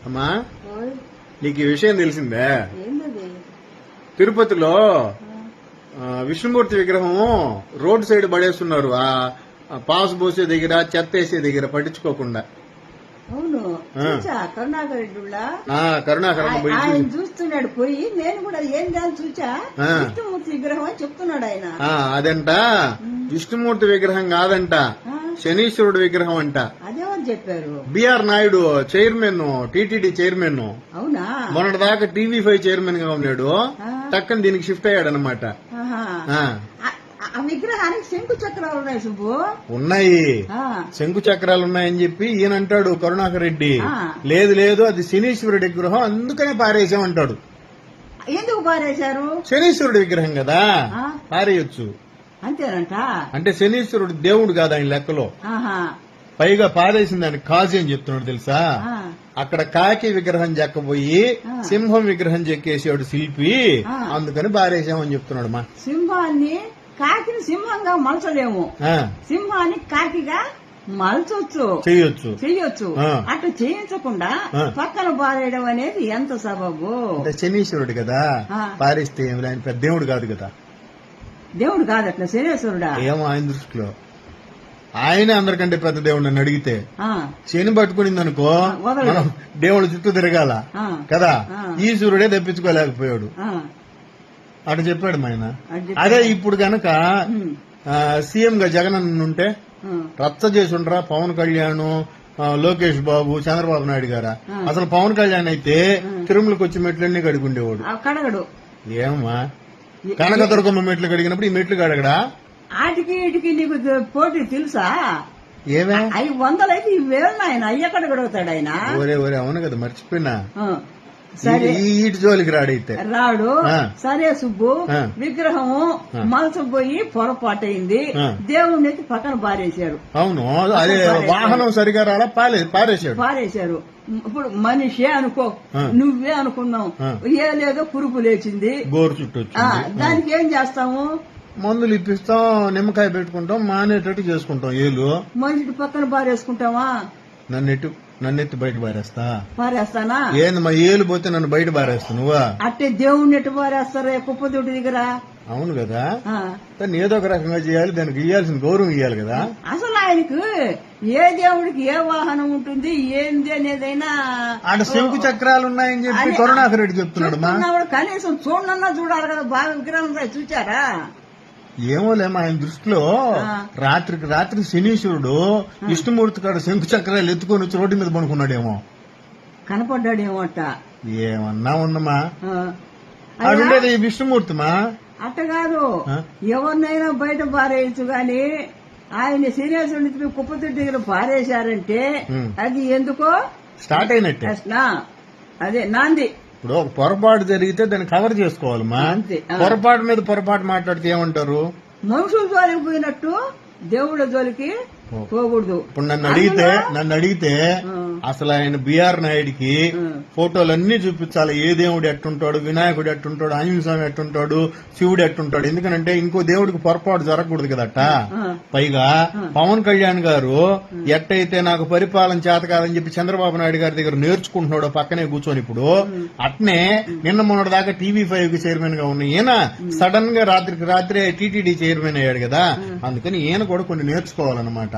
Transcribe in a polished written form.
అమ్మా నీకు ఈ విషయం తెలిసిందే? తిరుపతిలో విష్ణుమూర్తి విగ్రహం రోడ్ సైడ్ పడేస్తున్నారు. ఆ పాస్ పోసే దగ్గర, చెత్త వేసే దగ్గర పట్టించుకోకుండా. అవును, కరుణాకర్ కరుణాకర్ చూస్తున్నాడు పోయి. నేను కూడా ఏం దాన్ని చూచా, విష్ణుమూర్తి విగ్రహం అని చెప్తున్నాడు ఆయన. అదంట విష్ణుమూర్తి విగ్రహం కాదంట, శనీశ్వరుడు విగ్రహం అంట. అదేమని చెప్పారు. BR Naidu chairman, TTD chairman. అవునా? మొన్నటిదాకా టీవీ5 చైర్మన్ గా ఉన్నాడు. టక్కన దీనికి షిఫ్ట్ అయ్యాడు అనమాట. ఆ విగ్రహానికి శంకు చక్రాలు ఉన్నాయి సుబ్బు. ఉన్నాయి, శంకు చక్రాలు ఉన్నాయని చెప్పి ఈయన అంటాడు కరుణాకర్ రెడ్డి. లేదు లేదు, అది శనీశ్వరుడి విగ్రహం, అందుకనే పారేసామంటాడు. ఎందుకు పారేశారు? శనీశ్వరుడి విగ్రహం కదా, పారేయొచ్చు. అంతేనంట. అంటే శనీశ్వరుడు దేవుడు కాదు ఆయన లెక్కలో. పైగా పారేసిన దానికి కాజు అని చెప్తున్నాడు తెలుసా? అక్కడ కాకి విగ్రహం చెక్కపోయి సింహం విగ్రహం చెక్కేసాడు శిల్పి, అందుకని పారేసామని చెప్తున్నాడు. మా సింహాన్ని కాకిని సింహంగా మలచలేము, సింహాన్ని కాకిగా మలచొచ్చు, చెయ్యొచ్చు. అట్లా చేయించకుండా పక్కన పారేయడం అనేది ఎంత సబబు? అంటే శనీశ్వరుడు కదా, పారేస్తే ఆయన పెద్ద దేవుడు కాదు కదా. దేవుడు కాదు అట్లా, శనీశ్వరుడా ఏమో ఆయన దృష్టిలో. ఆయనే అందరికంటే పెద్ద దేవుడు అని అడిగితే. శని పట్టుకునింది అనుకో, మనం దేవుడు చుట్టూ తిరగాల కదా, ఈశ్వరుడే తప్పించుకోలేకపోయాడు. అటు చెప్పాడు ఆయన. అదే ఇప్పుడు గనక సీఎం గా జగన్ ఉంటే రచ్చ చేసి ఉండరా పవన్ కళ్యాణ్, లోకేష్ బాబు, చంద్రబాబు నాయుడు గారా? అసలు పవన్ కళ్యాణ్ అయితే తిరుమలకి వచ్చి మెట్లన్నీ కడుగుండేవాడు. కడగడు. ఏమమ్మా, కనకదుర్గమ్మ మెట్లు కడిగినప్పుడు ఈ మెట్లు కడగడా? ఆటికి ఇటుకి నీకు పోటీ తెలుసా? ఏమే 500 అయితే 1000 ఆయన అయ్యక్కడ గడుగుతాడు ఆయన. ఒరే ఒరే, అవును కదా, మర్చిపోయినా. ఈటి జోలికి రాడైతే రాడు. సరే సుబ్బు, విగ్రహము మలసపోయి పొరపాటైంది, దేవుణ్ణి పక్కన పారేశారు. అవును, అదే వాహనం సరిగా రాలా, పారేశారు. ఇప్పుడు మనిషే అనుకో, నువ్వే అనుకున్నావు, ఏ లేదో కురుపు లేచింది, గోరు చుట్టూ, దానికి ఏం చేస్తాము? మందులు ఇప్పిస్తాం, నిమ్మకాయ పెట్టుకుంటాం, మానేటట్టు చేసుకుంటాం. ఏలు మనిషి పక్కన పారేసుకుంటావా? నన్నెత్తి బయట పారేస్తానా? ఏంది మా ఏలు పోతే నన్ను బయట పారేస్తా నువ్వా? అట్టే దేవుణ్ణి ఎట్టు పారేస్తారా కుప్పతోటి దగ్గర? అవును కదా, దాన్ని ఏదో ఒక రకంగా చేయాలి, దానికి ఇవ్వాల్సిన గౌరవం ఇవ్వాలి కదా. అసలు ఆయనకు ఏ దేవుడికి ఏ వాహనం ఉంటుంది ఏంది అనేదైనా ఆడ శంకు చక్రాలు ఉన్నాయని చెప్పి కరుణాకర్ రెడ్డి చెప్తున్నాడు. కనీసం చూడన్నా చూడాలి కదా, బాగా విగ్రహం చూచారా? ఏమోలేమో ఆయన దృష్టిలో రాత్రికి రాత్రి శనీశ్వరుడు విష్ణుమూర్తి కాడ శంకు చక్రాలు ఎత్తుకొని వచ్చి రోడ్డు మీద పడుకున్నాడేమో, కనపడ్డాడేమో. అట్ట ఏమన్నా ఉందమ్మా, అడుండేది విష్ణుమూర్తిమా. అట్ట కాదు, ఎవరినైనా బయట పారేయచ్చు గాని ఆయన శనీశ్వరుడి కుప్పతొట్టి దగ్గర పారేశారంటే అది ఎందుకో స్టార్ట్ అయినట్టే. అదే నాంది. ఇప్పుడు ఒక పొరపాటు జరిగితే దాన్ని కవర్ చేసుకోవాలమ్మా. పొరపాటు మీద పొరపాటు మాట్లాడితే ఏమంటారు? మనుషుల జోలికి పోయినట్టు దేవుళ్ళ జోలికి పోకూడదు. ఇప్పుడు నన్ను అడిగితే అసలు ఆయన బిఆర్ నాయుడికి ఫోటోలన్నీ చూపించాలి. ఏ దేవుడు ఎట్టుంటాడు, వినాయకుడు ఎట్టుంటాడు, ఆంజనేయ స్వామి ఎట్టుంటాడు, శివుడు ఎట్టుంటాడు. ఎందుకంటే ఇంకో దేవుడికి పొరపాటు జరగకూడదు కదట. పైగా పవన్ కళ్యాణ్ గారు ఎట్టయితే నాకు పరిపాలన చేత కాదని చెప్పి చంద్రబాబు నాయుడు గారి దగ్గర నేర్చుకుంటున్నాడు పక్కనే కూర్చొని, ఇప్పుడు అట్నే నిన్న మొన్నటి దాకా టీవీ5 చైర్మన్ గా ఉన్న ఈయన సడన్ గా రాత్రికి రాత్రే టీటీడీ చైర్మన్ అయ్యాడు కదా, అందుకని ఈయన కూడా కొన్ని నేర్చుకోవాలన్నమాట.